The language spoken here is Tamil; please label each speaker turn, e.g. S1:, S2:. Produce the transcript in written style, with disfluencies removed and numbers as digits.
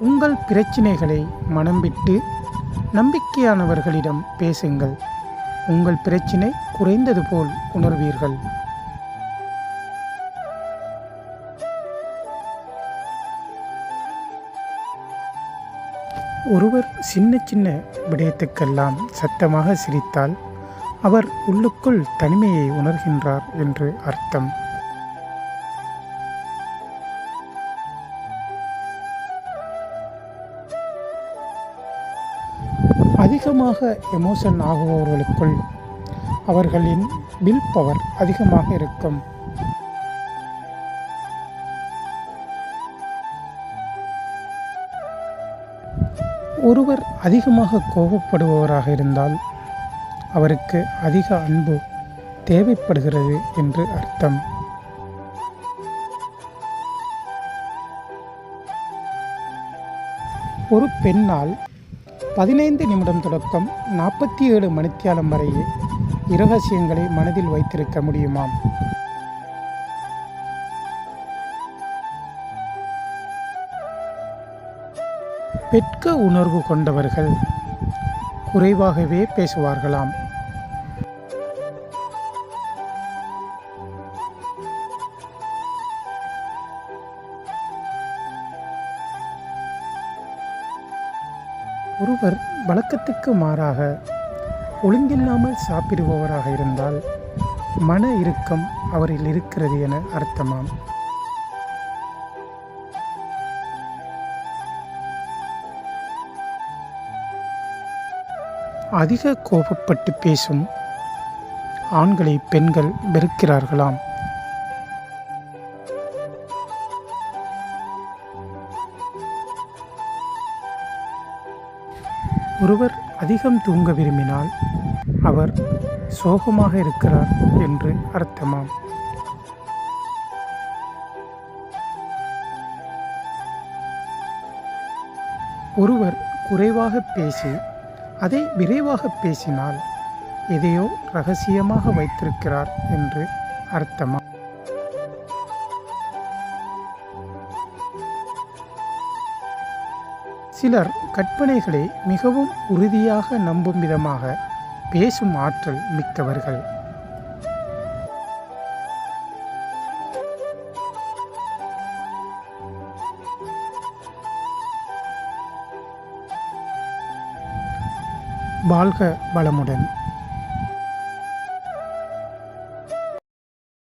S1: உங்கள் பிரச்சினைகளை மனம் விட்டு நம்பிக்கையானவர்களிடம் பேசுங்கள். உங்கள் பிரச்சினை குறைந்தது போல் உணர்வீர்கள். ஒருவர் சின்ன சின்ன விடயத்துக்கெல்லாம் சத்தமாக சிரித்தால் அவர் உள்ளுக்குள் தனிமையை உணர்கின்றார் என்று அர்த்தம். அதிகமாக எமோஷன் ஆகுபவர்களுக்குள் அவர்களின் வில் பவர் அதிகமாக இருக்கும். ஒருவர் அதிகமாக கோபப்படுபவராக இருந்தால் அவருக்கு அதிக அன்பு தேவைப்படுகிறது என்று அர்த்தம். ஒரு பெண்ணால் 15 நிமிடம் தொடக்கம் 47 மணித்தியாலம் வரை இரகசியங்களை மனதில் வைத்திருக்க முடியுமாம். வெட்க உணர்வு கொண்டவர்கள் குறைவாகவே பேசுவார்களாம். ஒருவர் வழக்கத்துக்கு மாறாக ஒழுங்கில்லாமல் சாப்பிடுபவராக இருந்தால் மன இறுக்கம் அவரில் இருக்கிறது என அர்த்தமாம். அதிக கோபப்பட்டு பேசும் ஆண்களை பெண்கள் வெறுக்கிறார்களாம். ஒருவர் அதிகம் தூங்க விரும்பினால் அவர் சோகமாக இருக்கிறார் என்று அர்த்தமாம். ஒருவர் குறைவாக பேசி அதை விரைவாக பேசினால் எதையோ ரகசியமாக வைத்திருக்கிறார் என்று அர்த்தமா. சிலர் கற்பனைகளை மிகவும் உறுதியாக நம்பும் விதமாக பேசும் ஆற்றல் மிக்கவர்கள். வாழ்க வளமுடன்.